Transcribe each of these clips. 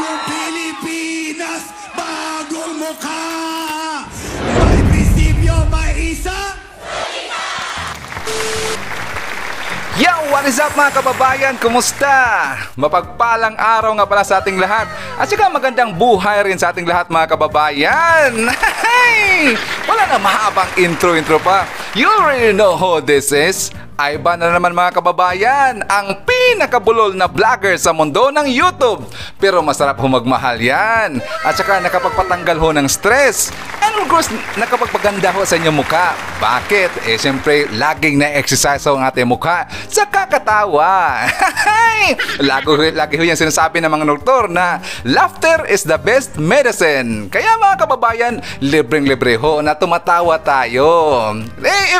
Bagong Pilipinas, bagong mukha. May prinsipyo, may isa. Yo! What is up mga kababayan? Kumusta? Mapagpalang araw nga pala sa ating lahat. At saka magandang buhay rin sa ating lahat mga kababayan. Hey! Wala na mahabang intro pa. You already know who this is. Ivan na naman mga kababayan, ang pinakabulol na vlogger sa mundo ng YouTube. Pero masarap ho magmahal yan. At saka nakapagpatanggal ho ng stress. And of course, nakapagpaganda ho sa inyong mukha. Bakit? Eh siyempre, laging na-exercise ho ang ating mukha sa kakatawa. Lagi ho yan sinasabi ng mga doktor na laughter is the best medicine. Kaya mga kababayan, libreng-libre ho na tumatawa tayo.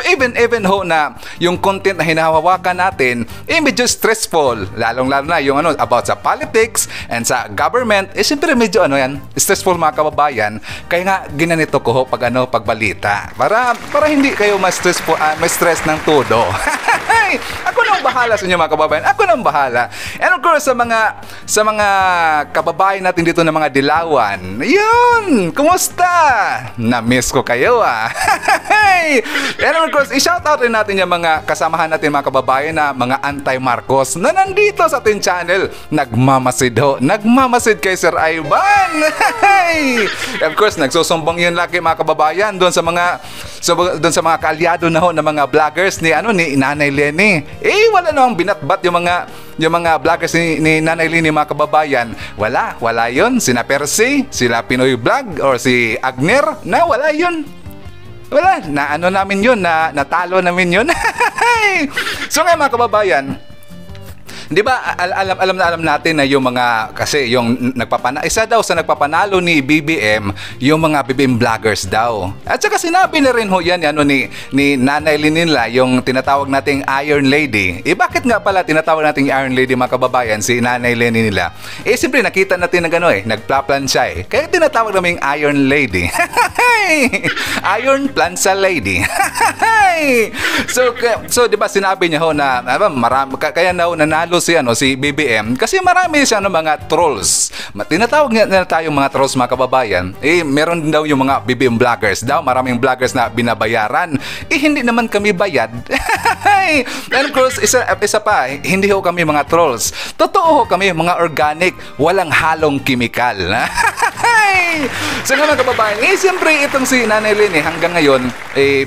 Even ho na yung content na hinahawakan natin medyo stressful, lalong-lalo na yung about sa politics and sa government, siyempre medyo stressful mga kababayan. Kaya nga ginanito ko ho pag balita para hindi kayo ma-stress ng todo. Ako nang bahala sa inyo mga kababayan. Ako nang bahala. And of course sa mga kababayan natin dito ng mga dilawan, yun, kumusta? Na-miss ko kayo And of course, i-shout out rin natin yung mga kasamahan natin mga kababayan na mga anti-Marcos na nandito sa ating channel. Nagmamasid kay Sir Ivan. Of course, nagsusumbong yun lagi mga kababayan doon sa mga kaalyado na ho ng mga vloggers ni Nanay Lenny. Wala namang binatbat yung mga vloggers ni Nanay Lenny mga kababayan. Wala yun. Sina Percy, sila Pinoy Vlog or si Agner, na wala yun. Wala, namin yun, natalo namin yun. So ngayon mga kababayan, di ba alam natin na yung mga, kasi yung isa daw sa nagpapanalo ni BBM, yung mga BBM vloggers daw. At saka sinabi na rin ho yan ni Nanay Linila, yung tinatawag nating Iron Lady. Bakit nga pala tinatawag nating Iron Lady mga kababayan, si Nanay Linila? Siyempre nakita natin na nagpla-plan siya Kaya tinatawag namin Iron Lady. Iron Plansa Lady. So di ba sinabi niya ho na marami, kaya nanalo si BBM kasi marami siya mga trolls. Tinatawag na tayong mga trolls mga kababayan. Meron din daw yung mga BBM vloggers daw, maraming vloggers na binabayaran. Hindi naman kami bayad. And of course, isa pa, hindi ho kami mga trolls. Totoo ho kami mga organic, walang halong kimikal. So nga mga kababayan, siyempre itong si Nanay Lenny hanggang ngayon,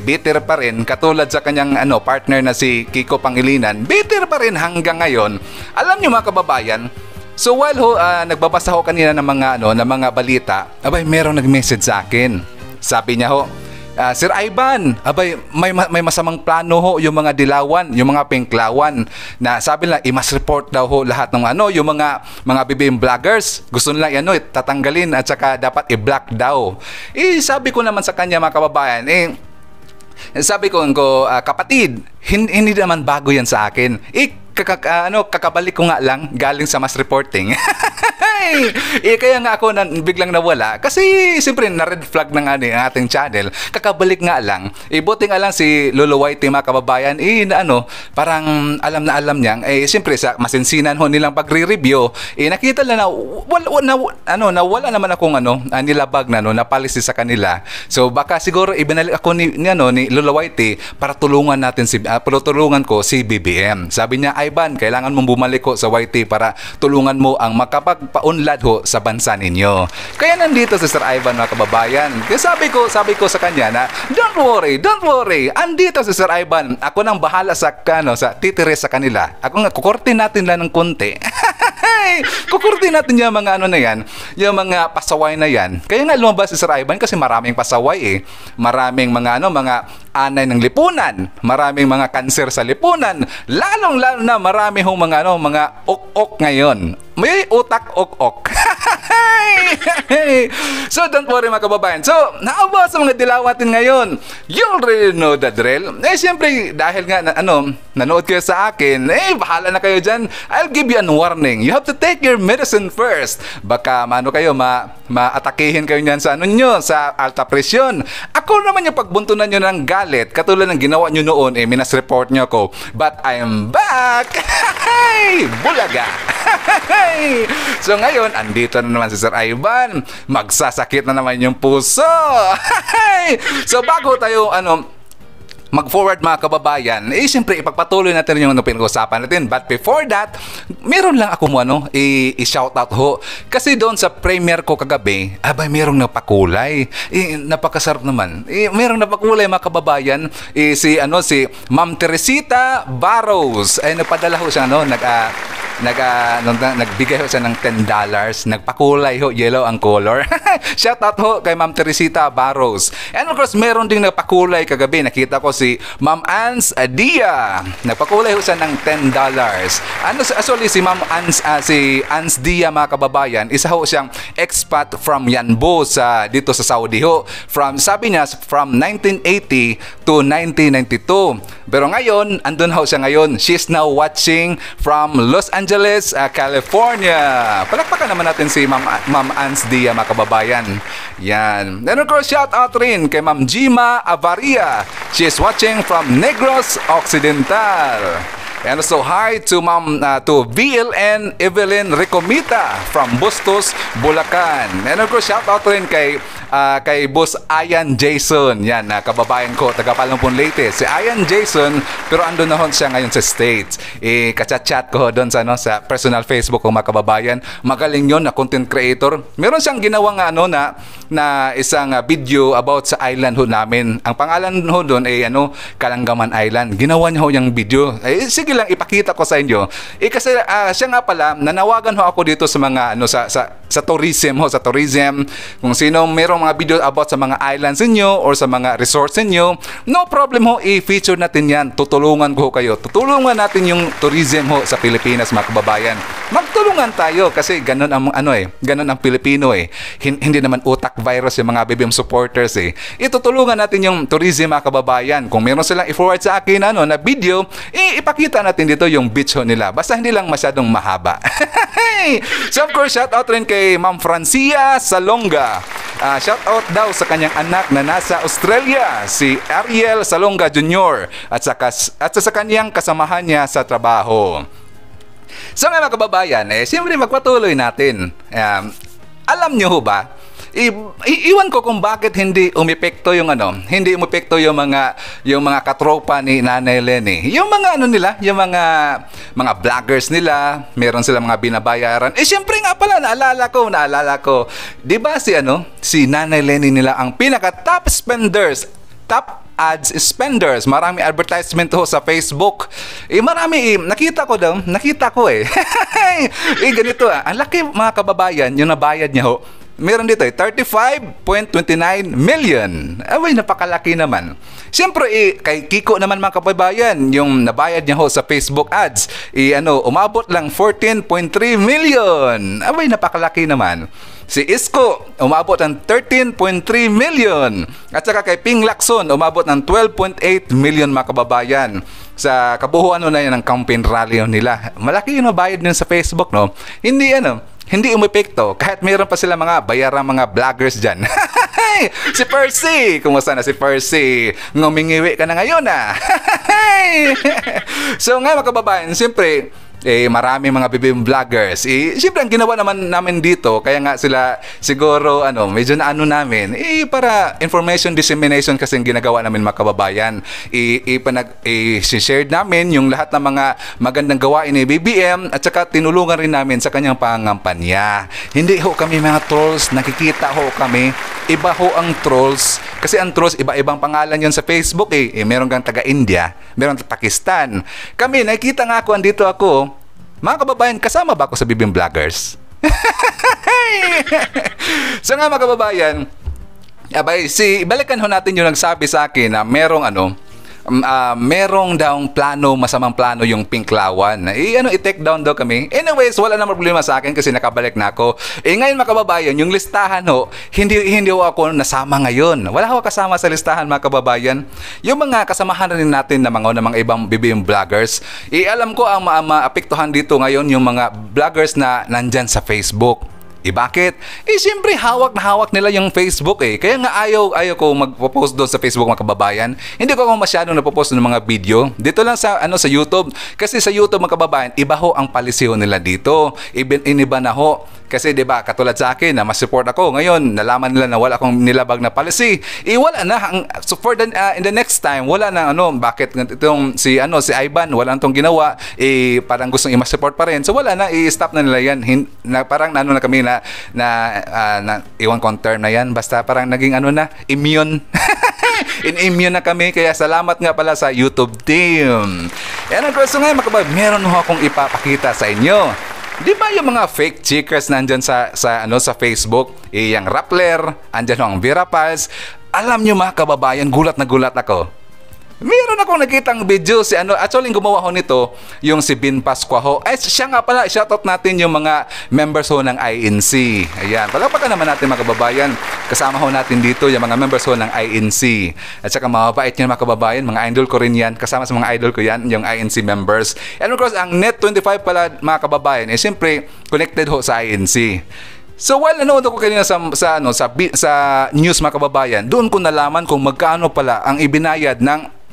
bitter pa rin, katulad sa kanyang partner na si Kiko Pangilinan, bitter pa rin hanggang ngayon. Alam niyo mga kababayan, so while nagbabasa ho kanina ng mga balita, merong nag-message sa akin. Sabi niya ho, Sir Ivan, may masamang plano ho yung mga dilawan, yung mga pinklawan, na sabi nila i-mass report daw ho lahat ng yung mga BBM vloggers. Gusto nila tatanggalin at saka dapat i-block daw. Sabi ko naman sa kanya mga kababayan, sabi ko, kapatid, hindi naman bago yan sa akin. Kakabalik ko nga lang galing sa mass reporting. Kaya nga ako biglang nawala kasi siyempre na-red flag ng ating channel. Kakabalik nga lang. Buti nga lang si Lolo Whitey mga kababayan, parang alam niya. Siyempre sa masinsinan ho nilang pagre-review, nakita lang na wala naman akong nilabag na policy sa kanila. So baka siguro ibinalik ako ni Lolo Whitey para tulungan ko si BBM. Sabi niya, Ivan, kailangan mong bumalik ko sa YT para tulungan mo ang makapagpaunlad ho sa bansa ninyo. Kaya nandito si Sir Ivan mga kababayan. Kaya sabi ko sa kanya na don't worry, andito si Sir Ivan. Ako nang bahala sa titire sa kanila. Ako nga kukurtin natin lang ng konti. Kukurtin natin yung mga yung mga pasaway na yan. Kaya nga lumabas si Sir Ivan kasi maraming pasaway Maraming mga anay ng lipunan, maraming mga kanser sa lipunan, lalong-lalo na marami hong mga ok-ok ngayon. May utak ok-ok. So don't worry mga kababayan. So naabot sa mga dilaw natin ngayon, you already know the drill. Siyempre dahil nga nanood kayo sa akin, bahala na kayo dyan. I'll give you a warning. You have to take your medicine first. Baka maatakihin kayo niyan sa sa alta presyon. Ako naman yung pagbuntunan nyo ng galit, katulad ng ginawa nyo noon, minas report nyo ako. But I am back! Bulaga! So ngayon, andito na naman si Sir Ivan. Magsasakit na naman yung puso. So bago tayo mag-forward mga kababayan, siyempre ipagpatuloy natin yung pinag-usapan natin. But before that, meron lang ako i-shoutout ho. Kasi doon sa premiere ko kagabi, merong napakulay. Napakasarap naman. Merong napakulay mga kababayan. Si Ma'am Teresita Barros. Napadala ho siya, nagbigay ho siya ng $10. Nagpakulay ho, yellow ang color. Shoutout ho kay Ma'am Teresita Barros. And of course, meron ding nagpakulay kagabi. Nakita ko si Ma'am Ans Dia. Nagpakulay ho siya ng $10. Actually, si Ma'am Ans Dia mga kababayan, isa ho siyang expat from Yanbu dito sa Saudi ho. Sabi niya, from 1980 to 1992. Pero ngayon, andun ho siya ngayon. She's now watching from Los Angeles, California. Palakpakan naman natin si Ma'am Ans Dia mga kababayan. Yan. Then of course, shout out rin kay Ma'am Jima Avaria. She is watching from Negros Occidental. And also hi to VLN Evelyn Recomita from Bustos, Bulacan. And of course, shout out rin kay Boss Ian Jason. Yan, kababayan ko, taga Palumpon Leyte. Si Ian Jason, pero andun na siya ngayon sa States. Kachat-chat ko doon sa personal Facebook ko mga kababayan. Magaling yon na content creator. Meron siyang ginawang na isang video about sa island ho namin. Ang pangalan ho doon ay Kalanggaman Island. Ginawa niya ho yung video. Sige lang, ipakita ko sa inyo. Kasi siya nga pala, nanawagan ho ako dito sa mga sa tourism ho, sa tourism. Kung sino merong mga video about sa mga islands niyo or sa mga resorts niyo, no problem ho, i-feature natin yan. Tutulungan ko kayo. Tutulungan natin yung tourism ho sa Pilipinas mga kababayan. Magtulungan tayo kasi ganun ang ganun ang Pilipino Hindi naman utak virus yung mga BBM supporters Itutulungan natin yung tourism mga kababayan. Kung meron silang i-forward sa akin na video, ipakita natin dito yung beach ho nila. Basta hindi lang masyadong mahaba. So of course, shout out rin kay Ma'am Francia Salonga. Shout out daw sa kanyang anak na nasa Australia, si Ariel Salonga Jr. At sa kanyang kasamahan niya sa trabaho. So nga mga kababayan, siyempre magpatuloy natin. Alam nyo ho ba, iwan ko kung bakit hindi umepekto yung mga katropa ni Nanay Lenny. Yung mga yung mga vloggers nila, meron silang mga binabayaran. Siyempre nga pala naalala ko. 'Di ba si Nanay Lenny nila ang pinaka top ads spenders. Marami advertisement ho sa Facebook. Marami nakita ko. Ganito ang laki mga kababayan yung nabayad niya ho. Meron dito 35.29 million. Napakalaki naman. Siyempre kay Kiko naman mga kababayan, yung nabayad niya ho sa Facebook ads, umabot lang 14.3 million. Napakalaki naman. Si Isko, umabot ng 13.3 million. At saka kay Ping Lacson, umabot ng 12.8 million mga kababayan. Sa kabuuan na yan ng campaign rally nila. Malaki yung nabayad nyo sa Facebook, no? Hindi umepekto kahit mayroon pa sila mga bayarang mga vloggers dyan. Si Percy! Kumusta na si Percy? Ngumingiwi ka na ngayon So nga mga kababayan, siyempre marami mga BBM vloggers. Siyempre ang ginawa naman namin dito, kaya nga sila siguro medyo namin para information dissemination kasi ang ginagawa namin mga kababayan. I-shared namin yung lahat ng mga magandang gawain ni BBM at saka tinulungan rin namin sa kanyang pangampanya. Hindi ho kami mga trolls, nakikita ho kami. Iba ho ang trolls. Kasi ang trolls, iba-ibang pangalan yon sa Facebook meron kang taga-India, meron sa Pakistan. Kami, nakikita nga ako, andito ako. Mga kababayan, kasama ba ako sa BBM Vloggers? So nga mga kababayan, balikan ho natin yung nagsabi sa akin na merong merong daw masamang plano yung Pinklawan. I-take down daw kami. Anyways, wala na problema sa akin kasi nakabalik na ako. Ngayon mga kababayan, yung listahan hindi ho ako nasama ngayon. Wala ako kasama sa listahan mga kababayan. Yung mga kasamahan rin natin na mga ibang BBM vloggers. Alam ko ang maapektuhan dito ngayon yung mga vloggers na nandyan sa Facebook. Bakit? Siyempre hawak na hawak nila yung Facebook Kaya nga ayaw ko magpo-post doon sa Facebook mga kababayan. Hindi ko masyadong napopost ng mga video. Dito lang sa sa YouTube. Kasi sa YouTube mga kababayan, iba ho ang palisiyo nila dito. Iniba na ho. Kasi 'di ba, katulad sa akin na mas-support ako. Ngayon, nalaman nila na wala akong nilabag na policy. Wala na so for the in the next time, wala na bakit itong si Ivan wala nang tong ginawa, parang gustong i-support pa rin. So wala na, i-stop na nila 'yan. Parang na kami na iwan kong term na 'yan, basta parang naging immune. Immune na kami, kaya salamat nga pala sa YouTube team. Yan ang question ngayon, meron ho akong ipapakita sa inyo. Di ba yung mga fake chicas nandyan sa Facebook? Yung Rappler, andyan ho ang Vera Paz. Alam nyo mga kababayan, gulat na gulat ako. Meron akong nakitang video actually gumawa ho nito, yung si Bin Pascua ho. Siya nga pala, shoutout natin yung mga members ho ng INC. Ayan, palakpakan naman natin mga kababayan. Kasama ho natin dito yung mga members ho ng INC. At saka mababait nyo mga kababayan, mga idol ko rin yan. Kasama sa mga idol ko yan, yung INC members. And of course, ang Net25 pala mga kababayan, siyempre connected ho sa INC. So while nanood ako kanina sa news mga kababayan, doon ko nalaman kung magkano pala ang ibinayad ng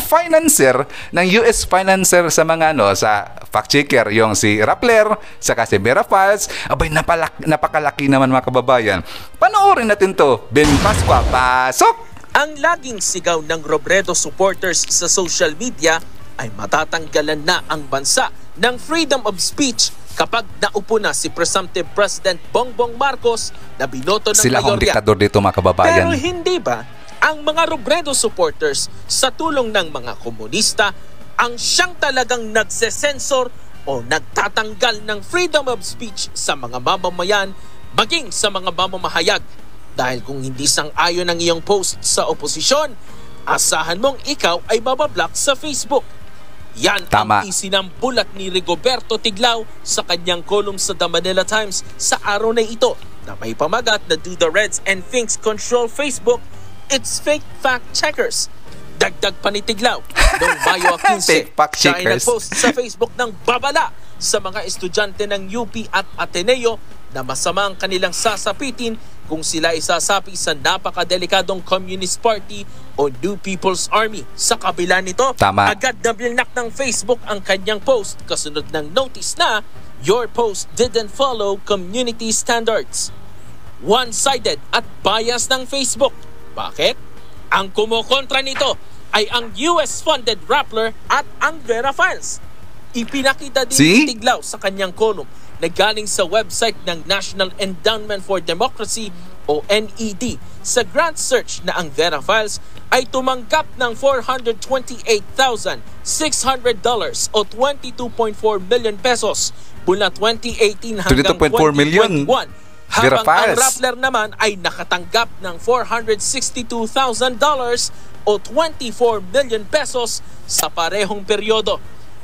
financer, ng US financer sa mga sa fact checker, yung si Rappler, saka si Vera Paz. Abay, napakalaki naman mga kababayan. Panoorin natin to. Ben Pascua, pasok! Ang laging sigaw ng Robredo supporters sa social media ay matatanggalan na ang bansa ng freedom of speech kapag naupo na si presumptive President Bongbong Marcos na binoto ng sila mayorya. Sila diktador dito mga kababayan. Pero hindi ba ang mga Robredo supporters sa tulong ng mga komunista ang siyang talagang nagsesensor o nagtatanggal ng freedom of speech sa mga mamamayan maging sa mga mamamahayag? Dahil kung hindi sang-ayon ang iyong post sa oposisyon, asahan mong ikaw ay mabablock sa Facebook. Yan Tama. ang isinambulat ni Rigoberto Tiglao sa kanyang column sa The Manila Times sa araw na ito na may pamagat na "Do the Reds and Finks control Facebook? It's fake fact checkers." Dagdag pa ni Tiglao, noong Mayo 15, Fake fact siya ay checkers. nag-post sa Facebook ng babala sa mga estudyante ng UP at Ateneo na masama ang kanilang sasapitin kung sila isasapi sa napakadelikadong Communist Party o New People's Army. Sa kabila nito, Tama. agad na bilnak ng Facebook ang kanyang post kasunod ng notice na "Your post didn't follow community standards." One-sided at bias ng Facebook. Bakit? Ang kumukontra nito ay ang US-funded Rappler at ang Vera Files. Ipinakita din ni Tiglao sa kanyang column na galing sa website ng National Endowment for Democracy o NED sa grant search na ang Vera Files ay tumanggap ng $428,600 o 22.4 million pesos mula 2018 hanggang 22.4 million. 2021. Vera Habang ang Files. Rappler naman ay nakatanggap ng $462,000 o 24 million pesos sa parehong peryodo.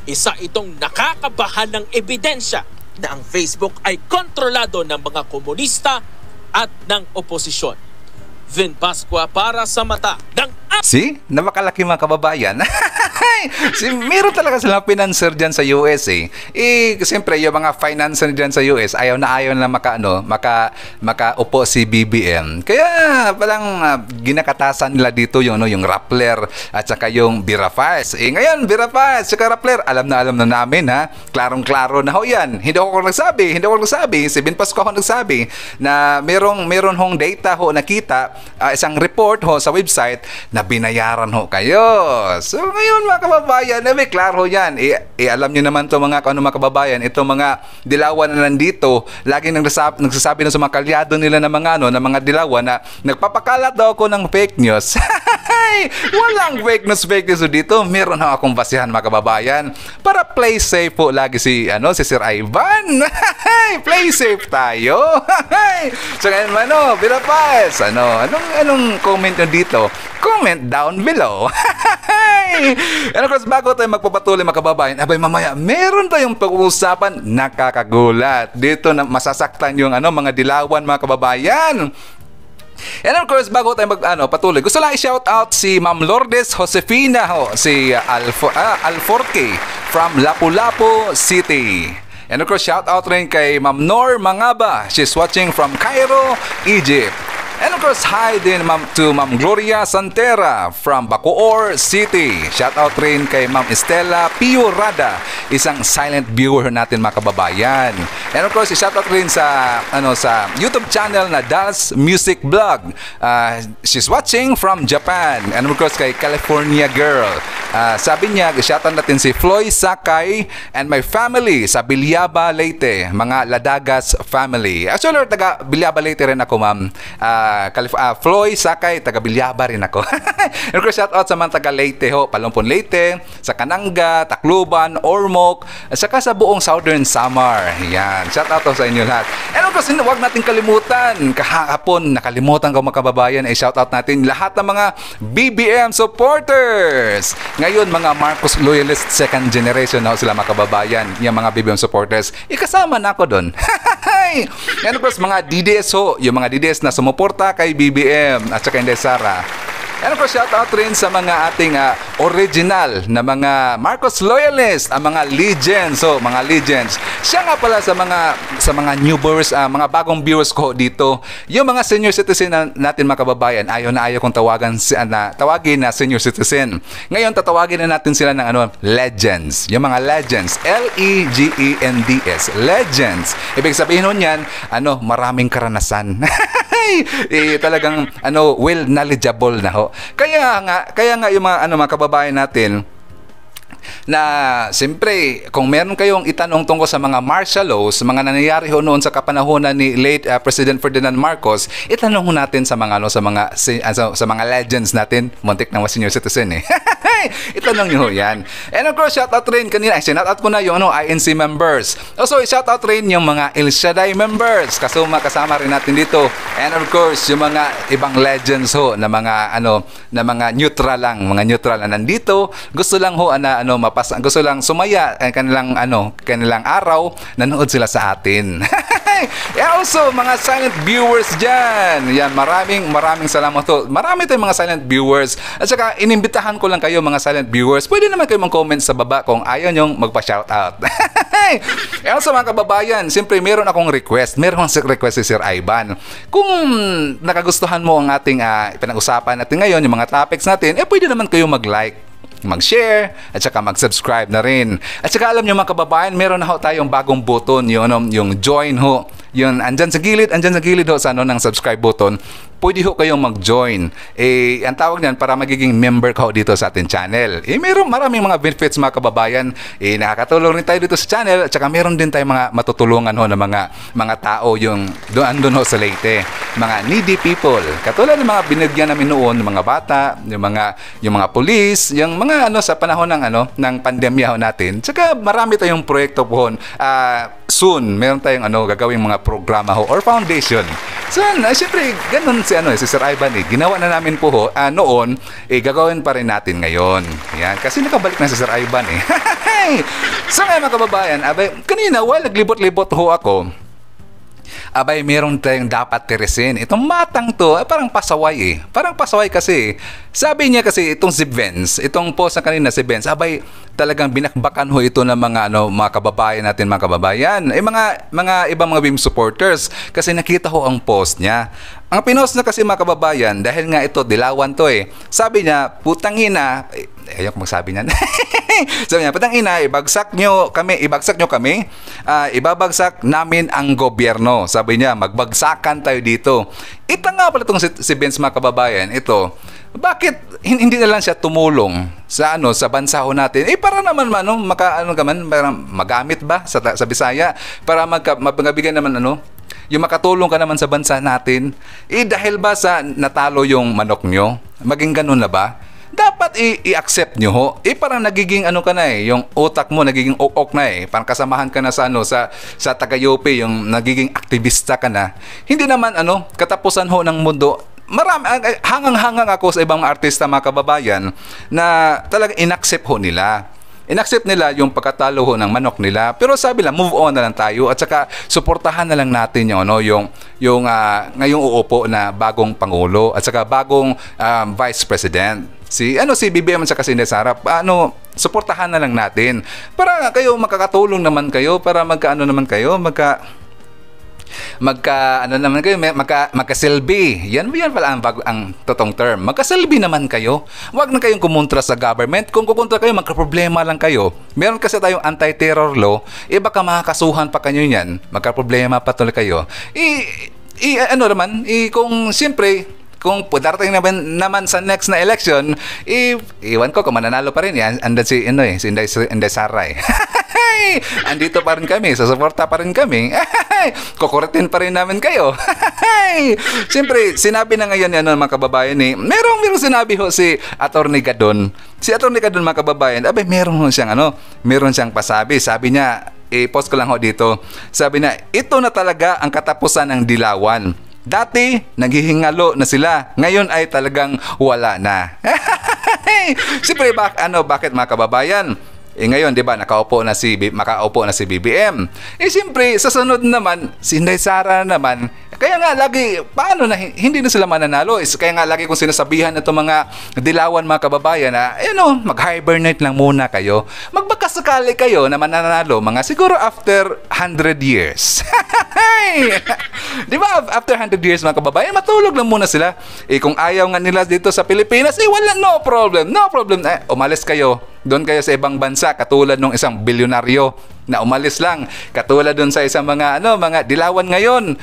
Isa itong nakakabahan ng ebidensya na ang Facebook ay kontrolado ng mga komunista at ng oposisyon. Vin Pascua para sa mata ng Napakalaki mga kababayan. Meron talaga silang financer dyan sa US siyempre yung mga financer dyan sa US ayaw na makaupo si BBM. Kaya parang ginakatasan nila dito yung Rappler at saka yung Vera Paz. Ngayon Vera Paz saka Rappler, alam na namin klarong-klaro na ho yan. Hindi ako nagsabi. Si Ben Pascua ho nagsabi na meron hong data ho nakita, isang report ho sa website na binayaran ho kayo. So ngayon mga kababayan, may klaro yan. Alam nyo naman to mga kababayan, itong mga dilawan na nandito, laging nagsasabi na sa mga kalyado nila na mga dilawan na nagpapakalat daw ako ng fake news. Walang fake news dito. Meron ho akong basihan mga kababayan. Para play safe po lagi si Sir Ivan. Play safe tayo. So ngayon Vera Paz, anong comment nyo dito? Comment down below. And of course, bago tayo magpapatuloy mga kababayan, mamaya meron tayong pag-uusapan nakakagulat. Dito na masasaktan yung mga dilawan mga kababayan. And of course, bago tayo patuloy, gusto lang i-shout out si Ma'am Lourdes Josefina si Alforque from Lapu-Lapu City. And of course, shout out rin kay Ma'am Nor Mangaba. She's watching from Cairo, Egypt. And of course, hi din to Ma'am Gloria Santera from Bacoor City. Shout out rin kay Ma'am Estela Piurada, isang silent viewer natin mga kababayan. And of course, shout out rin sa sa YouTube channel na Das Music Blog. She's watching from Japan. And of course, kay California Girl. Sabi niya, shout out natin si Floy Sakay and my family sa Bilyaba, Leyte, mga Ladagas family. Actually, taga Bilyaba, Leyte rin ako, ma'am. Floy Sakay, taga Bilyaba rin ako. And of course, shout out sa mga taga Leyte ho, Palumpon Leyte, sa Kananga, Tacloban, Ormoc, at saka sa buong Southern Samar. Yan, shout out sa inyo lahat. And of course, huwag natin kalimutan, kahapon nakalimutan ko mga kababayan, ay shout out natin lahat ng mga BBM supporters. Ngayon, mga Marcos loyalist second generation na sila mga kababayan, yung mga BBM supporters, ikasama na ako doon. And of course, mga DDS ho, yung mga DDS na sumuporta kay BBM at saka hindi Sara. And of course, shout out rin sa mga ating original na mga Marcos loyalists, ang mga legends. So, mga legends. Siya nga pala sa mga new viewers, mga bagong viewers ko dito. Yung mga senior citizen natin mga kababayan, ayaw kong tawagin na senior citizen. Ngayon, tatawagin na natin sila ng legends. Yung mga legends. L-E-G-E-N-D-S. Legends. Ibig sabihin nun yan, maraming karanasan. Talagang well knowledgeable na ho. Kaya nga yung mga kababayan natin na siyempre kung meron kayong itanong tungkol sa mga martial laws, mga nangyayari ho noon sa kapanahonan ni late President Ferdinand Marcos, itanong ho natin sa mga legends natin, muntik na senior citizen eh. Itanong nyo ho yan. And of course, shout out rin kanina, shout out ko na yung INC members. Also, shout out rin yung mga El Shaddai members, kasama rin natin dito. And of course, yung mga ibang legends ho na mga neutral lang, na nandito, gusto lang ho gusto lang sumaya kanilang araw, nanood sila sa atin. And also, mga silent viewers dyan. Yan, maraming salamat to. Marami tayong mga silent viewers. At saka, inimbitahan ko lang kayo mga silent viewers. Pwede naman kayo mag-comment sa baba kung ayaw nyong magpa-shoutout. And also, mga kababayan, siyempre, meron akong request. Meron akong request si Sir Ivan. Kung nakagustuhan mo ang ating pinag-usapan natin ngayon, yung mga topics natin, pwede naman kayo mag-like, mag-share, at saka mag-subscribe na rin. At saka alam nyo mga kababayan, meron na ho tayong bagong button, yung join ho. Yun, andyan sa gilid ho sa ng subscribe button. Pwede ho kayong mag-join. Ang tawag niyan para magiging member ka ho dito sa ating channel. Maraming mga benefits mga kababayan. Nakakatulong rin tayo dito sa channel at saka meron din tayong mga matutulungan ho ng mga tao yung doon ho sa Leyte. Mga needy people. Katulad ng mga binigyan namin noon ng mga bata, yung mga police, yung mga sa panahon ng pandemya ho natin. Tsaka marami tayong proyekto po soon. Meron tayong gagawing mga programa ho or foundation. So, siyempre, ganun si Sir Ivan ginawa na namin po ho noon, gagawin pa rin natin ngayon. Yan, kasi nakabalik na si Sir Ivan So, mga kababayan, kanina, naglibot-libot ho ako. Meron tayong dapat tirisin. Itong matang to, parang pasaway Parang pasaway kasi. Sabi niya kasi itong si Vince, itong post na kanina si Vince, talagang binakbakan ho ito ng mga kababayan natin, mga kababayan. Mga ibang mga BIM supporters kasi nakita ho ang post niya. Ang pinost na kasi mga kababayan, dahil nga ito, dilawan to Sabi niya, putang ina, ayaw ko magsabi niyan. Sabi niya, putang ina, ibagsak nyo kami, ibabagsak namin ang gobyerno. Sabi niya, magbagsakan tayo dito. Ito nga pala itong si Vince mga kababayan, bakit hindi na lang siya tumulong sa bansa ho natin? Para naman para magamit ba sa Bisaya, para magbigay naman yung makatulong ka naman sa bansa natin. Dahil ba sa natalo yung manok nyo? Maging ganun na ba? Dapat i-accept nyo ho. Parang nagiging ka na yung utak mo nagiging ok na Parang kasamahan ka na sa Tagayope, yung nagiging aktivista ka na. Hindi naman katapusan ho ng mundo. Hangang-hangang ako sa ibang artista mga kababayan na talagang inaccept ho nila. Inaccept nila yung pagkatalo ho ng manok nila. Pero sabi lang, move on na lang tayo at saka suportahan na lang natin yung ngayong uupo na bagong Pangulo at saka bagong Vice President. si BBM at saka si Inday Sara, suportahan na lang natin para kayo makakatulong naman kayo, para magkasilbi. Yan pala ang totoong term. Magkasilbi naman kayo. Huwag na kayong kumontra sa government. Kung kukontra kayo, magkaproblema lang kayo. Meron kasi tayong anti-terror law, baka makakasuhan pa kayo yan. Magkaproblema pa tuloy kayo. Kung siyempre, kung darating naman sa next na election, iwan ko kung mananalo pa rin yan. Andan si Inday Sara eh. Andito pa rin kami, sasuporta pa rin kami. Kukuretin pa rin namin kayo. Siyempre, sinabi na ngayon yan mga kababayan merong sinabi ho si Attorney Gadon. Si Attorney Gadon mga kababayan, meron siyang pasabi. Sabi niya, i-post ko lang ho dito. Sabi na, ito na talaga ang katapusan ng dilawan. Dati, naghihingalo na sila. Ngayon ay talagang wala na. Siyempre, bakit mga kababayan? Ngayon, di ba, makaupo na si BBM. Siyempre, sa sunod naman, si Inday Sara naman. Kaya nga, lagi, paano na, hindi na sila mananalo? Kaya nga, lagi kong sinasabihan ito mga dilawan mga kababayan na, mag-hibernate lang muna kayo. Magbakasakali kayo na mananalo, mga siguro after 100 years. Di ba, after 100 years mga kababayan, matulog lang muna sila. Kung ayaw nga nila dito sa Pilipinas, wala, no problem. Umalis kayo. Doon kayo sa ibang bansa, katulad ng isang bilyonaryo na umalis lang. Katulad doon sa isang mga dilawan ngayon.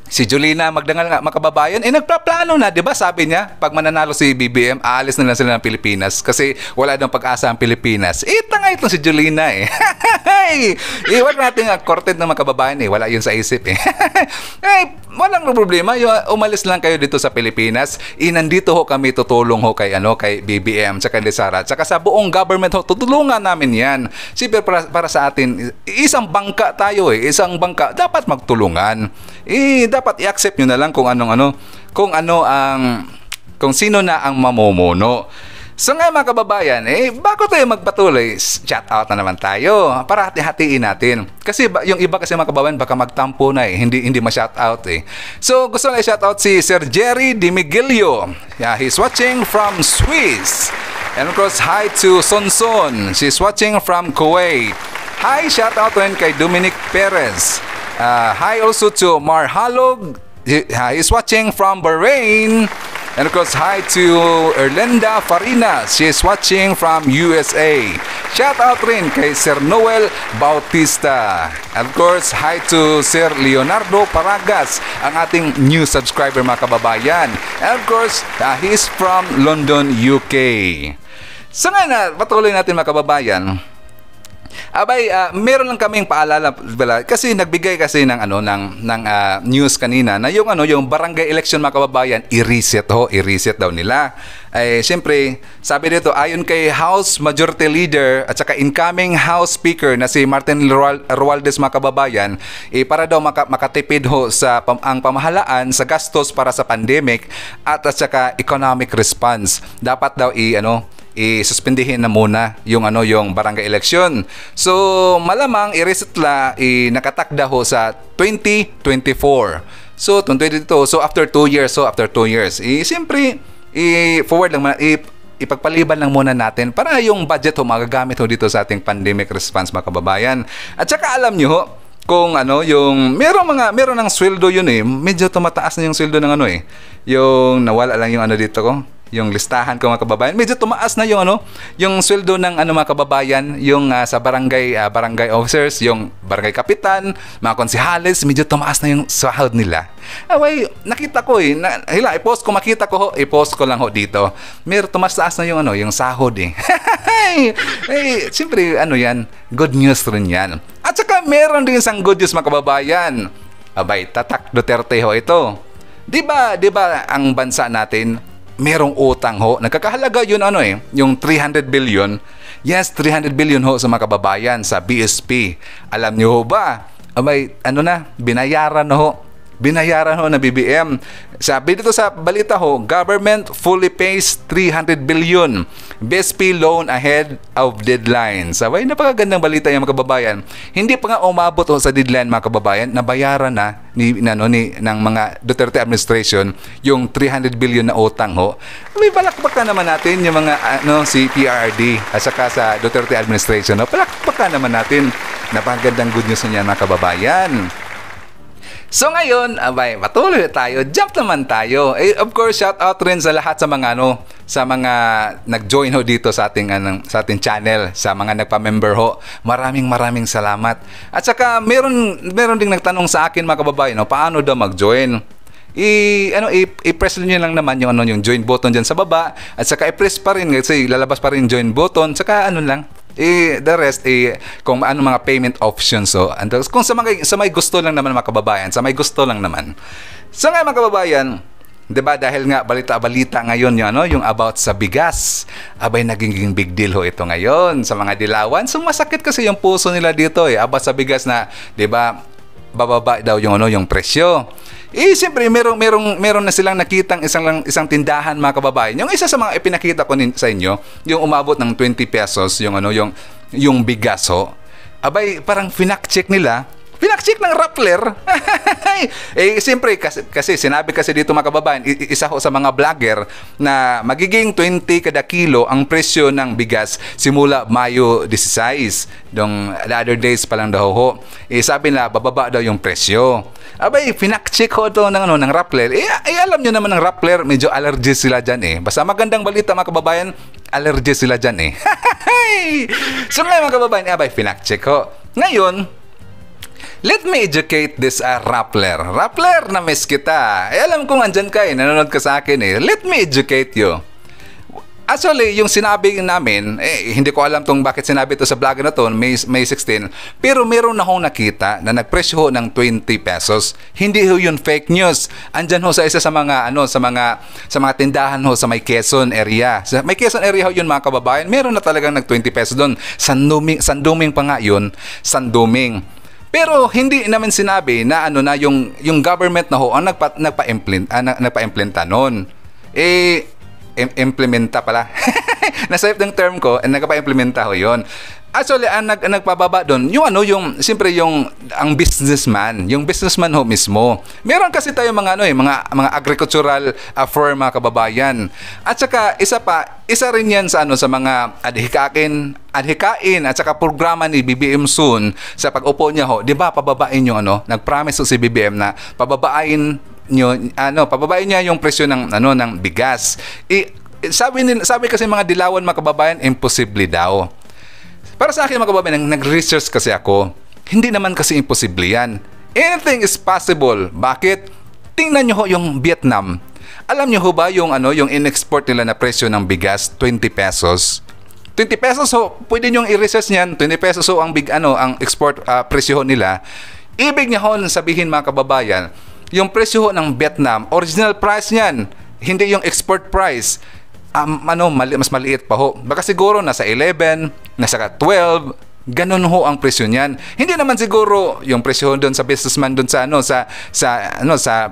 Si Julina Magdangal nga mga kababayan, nagpaplano na, di ba? Sabi niya, pag mananalo si BBM, aalis na lang sila ng Pilipinas kasi wala daw pag-asa ang Pilipinas. Tanga itong si Julina Iwan natin ang korte ng mga kababayan wala yun sa isip walang problema. Umalis lang kayo dito sa Pilipinas. Nandito ho kami tutulong ho kay BBM tsaka Inday Sara. Tsaka sa buong government ho, tutulungan namin yan. Siyempre para sa atin, isang bangka tayo isang bangka, dapat magtulungan. Dapat i-accept nyo na lang kung sino na ang mamumuno. So ngayon mga kababayan, bago tayo magpatuloy, shout out na naman tayo para hati-hatiin natin. Kasi yung iba kasi mga kababayan baka magtampo na hindi ma-shout out So gusto na i-shout out si Sir Jerry Di Miguelio. Yeah, he's watching from Swiss. And of course, hi to Sonson. She's watching from Kuwait. Hi, shout out rin kay Dominic Perez. Hi also to Marhalog. He's watching from Bahrain. And of course, hi to Erlenda Farinas. She's watching from USA. Shout out rin kay Sir Noel Bautista. And of course, hi to Sir Leonardo Paragas, ang ating new subscriber mga kababayan. And of course, he's from London, UK. So ngayon patuloy natin mga kababayan. Meron lang kaming paalala kasi nagbigay kasi ng news kanina na yung barangay election mga kababayan i-reset daw nila. Siyempre, sabi dito ayon kay House Majority Leader at saka incoming House Speaker na si Martin Romualdez mga kababayan, para daw makatipid ang pamahalaan sa gastos para sa pandemic at saka economic response. Dapat daw i-suspendihin na muna yung barangay election. So malamang i-reset nakatakda ho sa 2024. So 2022. So after 2 years, siyempre forward lang ipagpaliban lang muna natin para yung budget magagamit dito sa ating pandemic response mga kababayan. At saka alam niyo kung meron ng sweldo yun medyo tumataas na yung sweldo ng yung nawala lang yung dito ko. Yung listahan ko mga kababayan, medyo tumaas na yung sweldo ng mga kababayan, yung sa barangay officers, yung barangay kapitan, mga konsehales, medyo tumaas na yung sahod nila. Nakita ko i-post ko, i-post ko lang dito. Medyo tumaas na yung sahod siyempre yan, good news rin yan. At saka meron din isang good news mga kababayan. Tatak Duterte ito. Di ba ang bansa natin merong utang nagkakahalaga yun yung 300 billion. Yes, 300 billion sa mga kababayan sa BSP. Alam niyo ba? Binayaran binayaran ho na BBM. Sabi dito sa balita ho, government fully pays 300 billion. BSP loan ahead of deadline. Sabay, napakagandang balita yung mga kababayan. Hindi pa nga umabot ho sa deadline mga kababayan, nabayaran na ng mga Duterte administration yung 300 billion na utang ho. May palakpakan naman natin yung mga si PRD at saka sa Duterte administration. No? Palakpakan naman natin. Napakagandang good news niyan mga kababayan. So ngayon, patuloy tayo. Jump naman tayo. Of course, shout out rin sa lahat sa mga sa mga nag-join ho dito sa ating channel, sa mga nagpa-member ho. Maraming salamat. At saka meron ding nagtanong sa akin mga kababayan, paano daw mag-join? I-press niyo lang naman yung join button diyan sa baba, at saka i-press pa rin kasi lalabas pa rin join button, saka lang. The rest, kung ano mga payment options. So, kung sa may gusto lang naman mga kababayan, sa may gusto lang naman. So nga mga kababayan, 'di ba, dahil nga balita ngayon yung about sa bigas. Abay, naging big deal ho ito ngayon sa mga dilawan. So masakit kasi yung puso nila dito about sa bigas na, 'di ba, bababa daw yung presyo. Siyempre meron na silang nakitang isang tindahan mga kababayan. Yung isa sa mga ipinakita ko sa inyo, yung umabot ng 20 pesos yung bigas ho. Abay, parang finact-check nila. Finact-check ng Rappler. Siyempre kasi sinabi kasi dito mga kababayan, isa ho sa mga vlogger na magiging 20 kada kilo ang presyo ng bigas simula Mayo 16. The other days pa lang daw ho. Sabi na bababa daw yung presyo. Abay, finact-check ho ito ng Rappler. Alam nyo naman ng Rappler, medyo allergy sila dyan Basta magandang balita mga kababayan, allergy sila dyan So ngayon mga kababayan, finact-check ho. Ngayon, let me educate this Rappler. Rappler, na miss kita. Alam kong andyan ka nanonood ka sa akin Let me educate you. Actually, yung sinabi namin, hindi ko alam bakit sinabi ito sa vlog na to, May 16, pero meron na akong nakita na nagpresyo ho ng 20 pesos. Hindi ho yun fake news. Andyan ho sa isa sa mga sa mga tindahan ho sa may Quezon area. Sa may Quezon area ho yun mga kababayan, meron na talagang nag 20 pesos doon. Sanduming pa nga yun, Sanduming. Pero hindi naman sinabi na yung government na ho ang nagpa-implementa noon. Implementa pala. Nasa yung term ko, nagpa-implementa ho 'yon. Actually, ang nagpababa doon, siyempre ang businessman ho mismo. Meron kasi tayo mga agricultural firm mga kababayan. At saka isa rin 'yan sa mga adhikain at saka programa ni BBM soon sa pag-upo niya ho. 'Di ba pababain yung nag-promise si BBM na pababain niya yung presyo ng bigas. Sabi kasi mga dilawan mga kababayan, imposible daw. Para sa akin mga kababayan, nag-research kasi ako. Hindi naman kasi imposible yan. Anything is possible. Bakit? Tingnan nyo ho yung Vietnam. Alam nyo ho ba yung in-export nila na presyo ng bigas, 20 pesos? 20 pesos ho, pwede nyo i-research niyan. 20 pesos ho ang ang export presyo ho nila. Ibig niya ho sabihin mga kababayan, yung presyo ho ng Vietnam, original price niyan, hindi yung export price. Mas maliit pa ho. Baka siguro nasa 11, nasa 12, ganun ho ang presyo niyan. Hindi naman siguro yung presyo doon sa businessman doon sa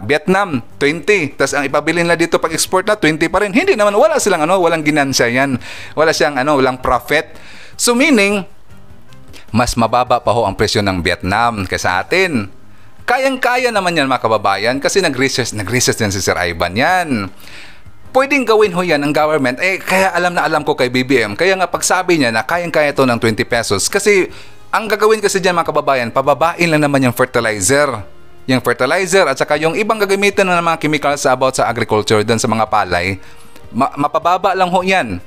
Vietnam 20, tapos ang ipabili nila dito pag export na 20 pa rin. Hindi naman, wala silang walang ginansya yan. Wala siyang walang profit. So meaning mas mababa pa ho ang presyo ng Vietnam kaysa atin. Kayang-kaya naman yan mga kababayan kasi nag-research yan si Sir Ivan yan. Pwedeng gawin ho yan ng government. Kaya alam ko kay BBM. Kaya nga pagsabi niya na kayang-kaya to ng 20 pesos. Kasi ang gagawin kasi dyan mga kababayan, pababain lang naman yung fertilizer. Yung fertilizer at saka yung ibang gagamitin ng mga chemicals about sa agriculture doon sa mga palay. Mapababa lang ho yan.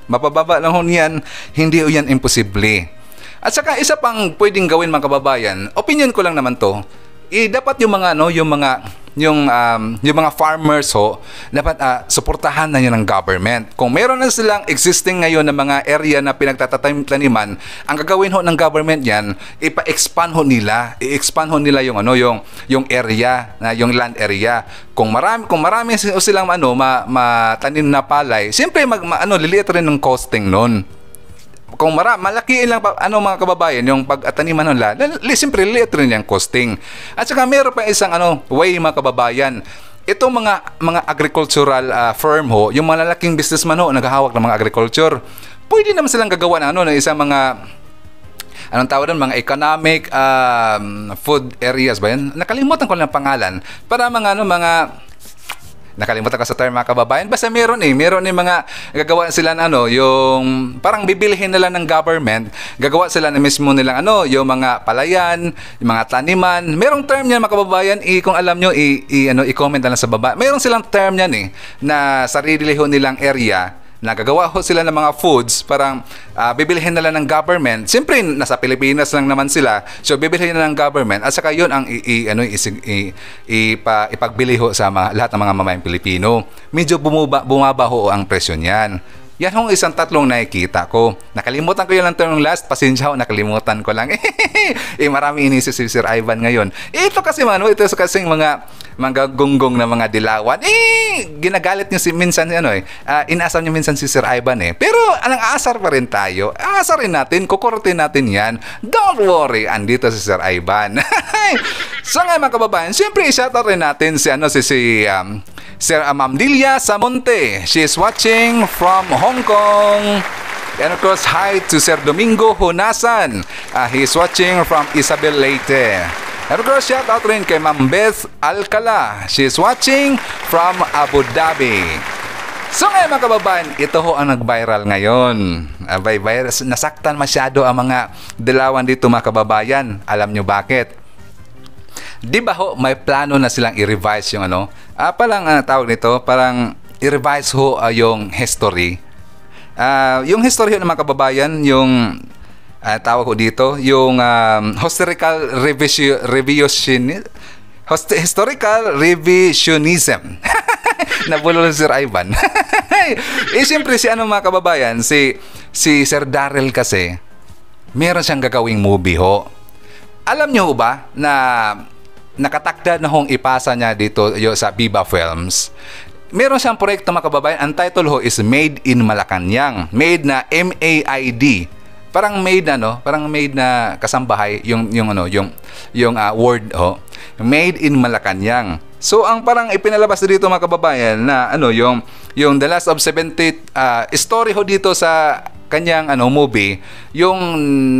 Hindi ho yan imposible. At saka isa pang pwedeng gawin mga kababayan, opinion ko lang naman to, dapat yung mga farmers ho, dapat suportahan na yun ng government. Kung meron na silang existing ngayon na mga area na pinagtataniman, ang gagawin ho ng government yan, i-expand ho nila yung area, yung land area. Kung marami silang matanim na palay, siyempre liliit rin ng costing noon. kung malaki lang mga kababayan yung pag-taniman nila, siyempre liit rin yung costing. At saka meron pa isang way mga kababayan. Itong mga agricultural firm ho, yung malalaking businessman ho naghahawak ng mga agriculture, pwede naman silang gagawa ng isang mga anong tawag doon, mga economic food areas ba yan? Nakalimutan ko lang ang pangalan. Para nakalimutan ko sa term mga kababayan. Basta meron mga gagawa sila yung parang bibilihin nila ng government, gagawa sila na mismo nilang yung mga palayan, yung mga taniman. Merong term niyan mga kababayan, kung alam nyo, i-comment na lang sa baba. Meron silang term niyan na sarili ho nilang area. Nagagawa ho sila ng mga foods, parang bibilihin nila ng government. Siyempre, nasa Pilipinas lang naman sila. So, bibilihin nila ng government at saka yun ang ipagbili ho sa lahat ng mga mamayang Pilipino. Medyo bumaba ho ang presyo niyan. Yan ho isang tatlong nakikita ko. Nakalimutan ko yun lang term last. Pasensya ho, nakalimutan ko lang. Marami inisip si Sir Ivan ngayon. Ito kasi ito kasi mga gunggong na mga dilawan. Ginagalit niyo minsan inasar niyo minsan si Sir Ivan Pero anong asar pa rin tayo. Asarin natin, kukurtin natin yan. Don't worry, andito si Sir Ivan. So nga mga kababayan, siyempre i-shoutout rin natin si Sir Ma'am Dilia Samonte. She is watching from Hong Kong. And of course, hi to Sir Domingo Hunasan. He is watching from Isabel Leyte. And of course, shout out rin kay Ma'am Beth Alcala. She is watching from Abu Dhabi. So ngayon mga kababayan, ito ho ang nag-viral ngayon. Nasaktan masyado ang mga dilawan dito mga kababayan. Alam nyo bakit? Di ba ho, may plano na silang i-revise yung tawag nito, parang i-revise ho yung history. Yung history ho ng mga kababayan, yung tawag ko dito, yung historical revisionism. Nabulol si Sir Ivan. Siyempre si mga kababayan, si Sir Darrell kasi, meron siyang gagawing movie ho. Alam nyo ba na nakatakda na hong ipasa niya dito sa Viva Films? Meron siyang proyekto mga kababayan. Ang title ho is Made in Malacanang. Made na MAID. Parang made na kasambahay yung word ho. Made in Malacanang. So ang parang ipinalabas dito mga kababayan na yung The Last of 70 story ho dito sa kanyang movie, yung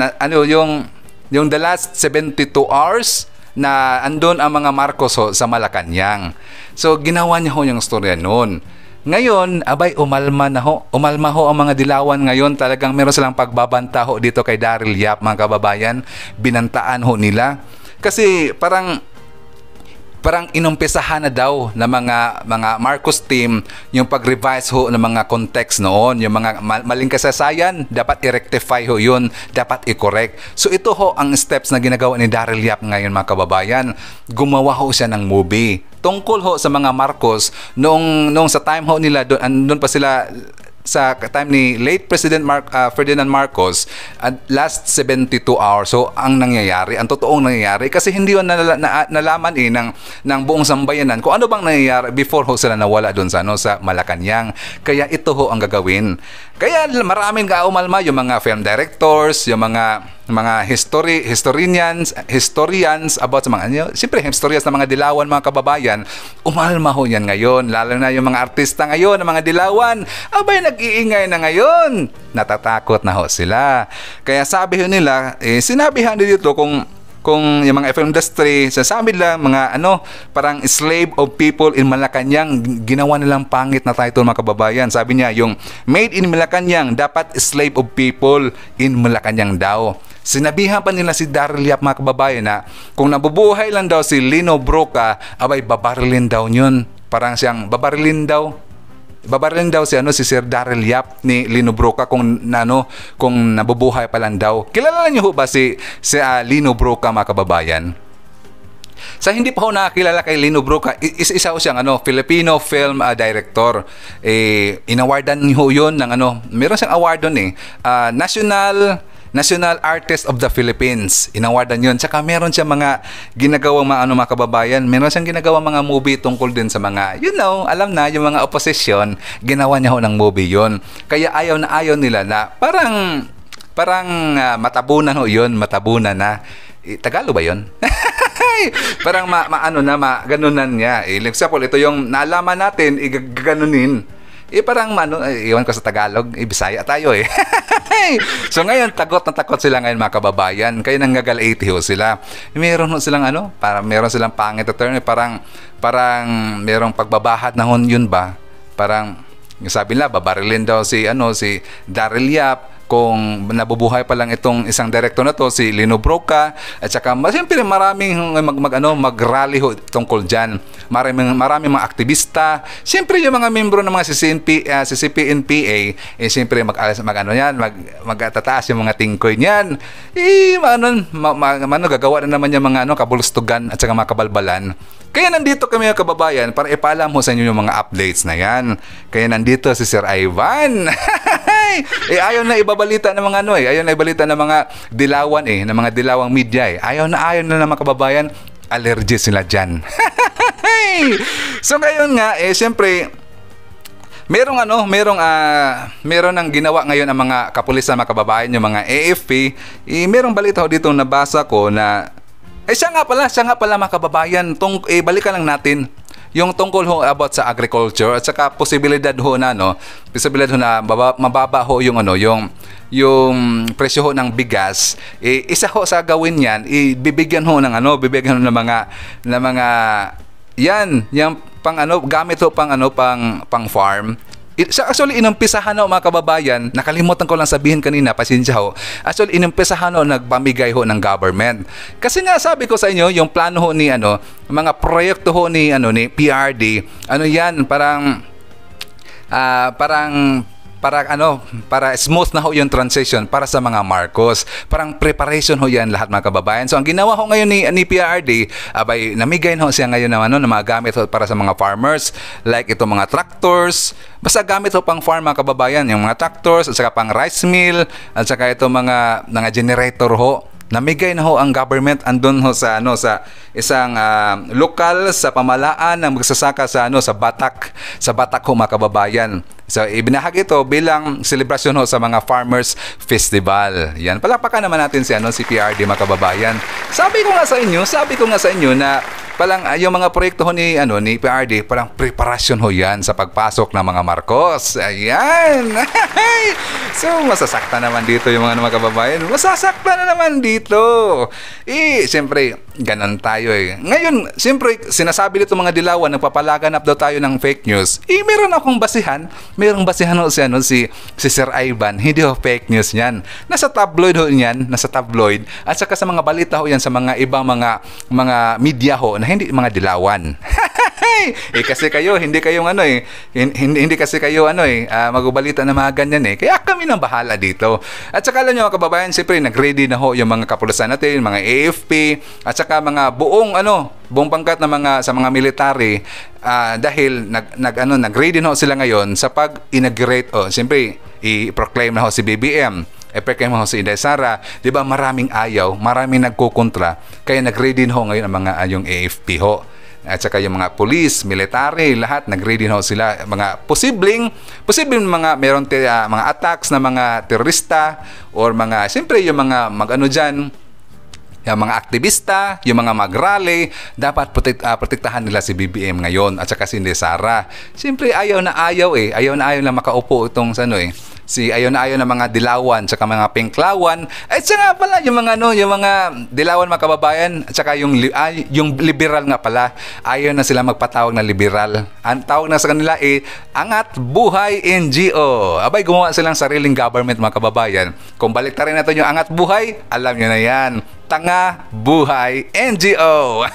The Last 72 Hours na andun ang mga Marcos ho sa Malacanang. So ginawa niya ho yung storya noon. Ngayon, umalma ho ang mga dilawan ngayon. Talagang meron silang pagbabanta ho dito kay Darrell Yap mga kababayan. Binantaan ho nila. Kasi parang inumpisahan na daw ng mga Marcos team yung pag-revise ho ng mga context noon, yung mga maling kasasayan, dapat i-rectify ho yun, dapat i-correct. So ito ho ang steps na ginagawa ni Darrell Yap ngayon mga kababayan. Gumawa ho siya ng movie tungkol ho sa mga Marcos noong sa time ho nila doon pa sila sa time ni late President Ferdinand Marcos at last 72 hours. So ang totoong nangyayari kasi hindi yun nalaman ng buong sambayanan kung ano bang nangyayari before ho sila nawala doon sa Malacanang. Kaya ito ho ang gagawin. Kaya maraming kaumalma yung mga film directors, yung mga historians about sa mga siyempre historians ng mga dilawan mga kababayan. Umalma ho yan ngayon, lalo na yung mga artista ngayon ng mga dilawan. Nag-iingay na ngayon. Natatakot na ho sila. Kaya sabi ho nila, sinabihan dito kung yung mga film industry, sasabi nila mga parang slave of people in Malacanang, ginawa nilang pangit na title mga kababayan. Sabi niya, yung Made in Malacanang, dapat slave of people in Malacanang daw. Sinabihan pa nila si Darrell Yap mga kababayan na kung nabubuhay lang daw si Lino Broca, babarilin daw yun. Parang siyang babarilin daw si Sir Darrell Yap ni Lino Broca kung nabubuhay pa lang daw. Kilala niyo ho ba si Lino Broca mga kababayan? Sa hindi pa ho nakakilala kay Lino Broca, isa ho siyang Filipino film director. Inawardan niyo yun ng meron siyang award doon National Artist of the Philippines. Inawardan yun. Tsaka meron siya mga ginagawang mga kababayan. Meron siyang ginagawang mga movie tungkol din sa mga, alam na, yung mga opposition, ginawa niya ho ng movie yun. Kaya ayaw nila na parang parang matabunan ho yun, matabunan na. Tagalog ba yun? Parang ganunan niya. Example, ito yung naalaman natin, gaganunin. Parang iwan ko sa Tagalog, Bisaya tayo eh. So ngayon, takot na takot sila ngayon mga kababayan. Kaya nanggagalaiti ho sila. Meron ho silang meron silang pangit na term, parang merong pagbabahad na hon yun ba? Parang, sabi nila, babarilin daw si Daryl Yap, kung nabubuhay pa lang itong isang director na to, si Lino Broca, at saka siyempre maraming mag-rally ho tungkol dyan. Maraming mga aktivista. Siyempre yung mga membro ng mga CCPNPA, siyempre magtataas yung mga tingkoy niyan. Gagawa na naman yung mga kabulustugan at saka mga kabalbalan. Kaya nandito kami mga kababayan para ipaalam mo sa inyo yung mga updates na yan. Kaya nandito si Sir Ivan. Ayaw na ibabalita ng mga ayaw na ibalita ng mga dilawan ng mga dilawang media Ayaw na ng mga kababayan, allergy sila dyan. So ngayon nga siyempre meron ang ginawa ngayon ang mga kapulisan, mga kababayan, yung mga AFP. Merong balita ho dito nabasa ko na siya nga pala mga kababayan, balikan lang natin yung tungkol ho about sa agriculture at saka posibilidad ho na mababa ho yung presyo ho ng bigas. Isa ho sa gawin niyan, bibigyan ho ng mga yan yung gamit ho pang farm. Actually, inumpisahan ho mga kababayan, nakalimutan ko lang sabihin kanina, pasensya ho. Actually, inumpisahan ho nagpamigay ho ng government. Kasi nga sabi ko sa inyo, yung plano ho ni mga proyekto ho ni PRD, yan, para smooth na ho yung transition para sa mga Marcos. Parang preparation ho yan lahat mga kababayan. So ang ginawa ho ngayon ni PRD, namigay ho siya ngayon ng mga gamit ho para sa mga farmers, like itong mga tractors, basta gamit ho pang farm mga kababayan, yung mga tractors at saka pang rice mill at saka itong mga generator ho. Namigay na ho ang government andun ho sa isang lokal sa pamalaan ng magsasaka sa Batak ho mga kababayan. So ibinahag ito bilang selebrasyon ho sa mga Farmers Festival. Yan, palakpakan naman natin si PRD mga kababayan. Sabi ko nga sa inyo na palang yung mga proyekto ho ni PRD, parang preparasyon ho yan sa pagpasok ng mga Marcos. Ayan. So masasakta naman dito yung mga kababayan. Masasakta na naman dito. Siyempre, ganun tayo Ngayon, siyempre, sinasabi dito mga dilawan, nagpapalaganap daw tayo ng fake news. Meron akong basihan. Merong basihan ho si Sir Ivan. Hindi ho fake news yan. Nasa tabloid ho yan. At saka sa mga balita ho yan sa mga ibang mga media ho na hindi mga dilawan. Kasi kayo, hindi kasi kayo magbabalita na mga ganyan Kaya kami nang bahala dito. At saka alam nyo mga kababayan, siyempre nag-ready na ho yung mga kapulisan natin, mga AFP, at saka mga buong pangkat na sa mga military, dahil nag-ready na ho sila ngayon sa pag-inaugurate siyempre i-proclaim na ho si BBM. Proclaim ho si Inday Sara, 'di ba? Maraming ayaw, maraming nagkukontra, kaya nag-ready na ho ngayon ang mga yung AFP ho. At saka yung mga police, military, lahat nag-ready na ho sila. Mga posibleng mga meron mga attacks na mga terorista or siyempre yung mga yung mga aktivista, yung mga mag-rally, dapat protektahan nila si BBM ngayon at saka si Inday Sara. Siyempre ayaw na ayaw makaupo itong ayaw na mga dilawan tsaka mga pinklawan. At saka pala yung mga dilawan mga kababayan at saka yung liberal nga pala, ayaw na sila magpatawag na liberal. Ang tawag na sa kanila Angat Buhay NGO. Gumawa silang sariling government mga kababayan. Kung baliktarin natin yung Angat Buhay, alam nyo na yan, Tanga Buhay NGO.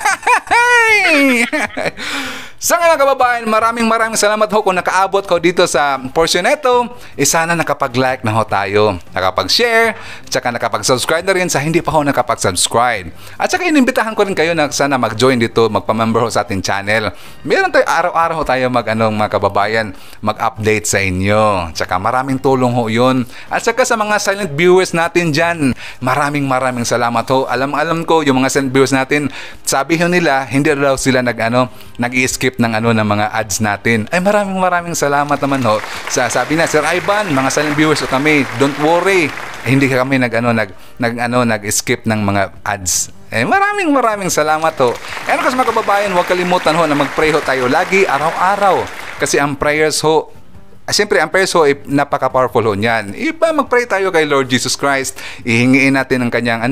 Sa mga kababayan, maraming salamat ho kung nakaabot ko dito sa portion na ito. Sana nakapag-like na ho tayo, nakapag-share, tsaka nakapag-subscribe na rin sa hindi pa ho nakapag-subscribe. At saka inimbitahan ko rin kayo na sana mag-join dito, magpa-member ho sa ating channel. Meron tayo araw-araw ho tayo mga kababayan, mag-update sa inyo. Tsaka maraming tulong ho yun. At saka sa mga silent viewers natin dyan, maraming salamat ho. Alam ko yung mga silent viewers natin, sabi ho nila, hindi daw sila nag-i-skip ng mga ads natin. Ay maraming salamat naman ho. Sabi na, Sir Ivan, mga silent viewers o kami, don't worry. hindi kami nag-skip ng mga ads. Maraming salamat ho. And kasi mga kababayan, huwag kalimutan ho na mag-pray ho tayo lagi, araw-araw. Kasi ang prayers ho, siyempre, ang prayers ho, napaka-powerful ho niyan. Mag-pray tayo kay Lord Jesus Christ. Ihingiin natin ang kanyang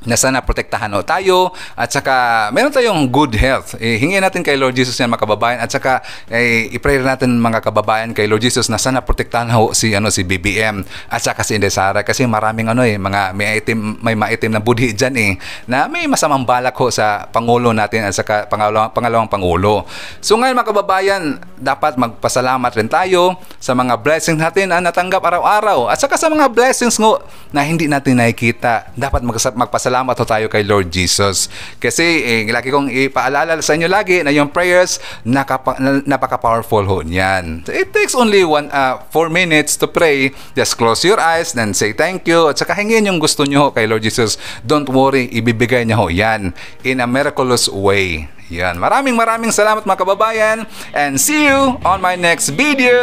na sana protektahan ho tayo at saka meron tayong good health. Hingin natin kay Lord Jesus yan mga kababayan at saka i-pray natin mga kababayan kay Lord Jesus na sana protektahan ho si BBM at saka si Inday Sara kasi maraming mga may maitim na budhi diyan na may masamang balak ho sa pangulo natin at saka pangalawang pangulo. So ngayon mga kababayan, dapat magpasalamat rin tayo sa mga blessings natin na natanggap araw-araw at saka sa mga blessings ngo na hindi natin nakikita. Dapat magpasalamat ho tayo kay Lord Jesus. Kasi lagi kong ipaalala sa inyo lagi na yung prayers napaka-powerful ho niyan. It takes only 4 minutes to pray. Just close your eyes and say thank you. At saka hingin yung gusto nyo ho kay Lord Jesus. Don't worry, ibibigay niya ho yan in a miraculous way. Yan. Maraming salamat mga kababayan and see you on my next video.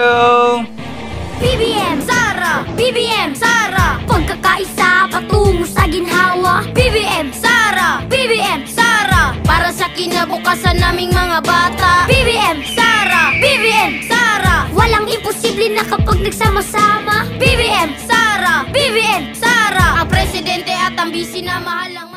BBM Sara, BBM Sara, pagkakaisa patungo sa ginhawa. BBM Sara, BBM Sara, para sa kinabukasan naming mga bata. BBM Sara, BBM Sara, walang imposible na kapag nagsama-sama. BBM Sara, BBM Sara, ang presidente at ang bisi na mahal ang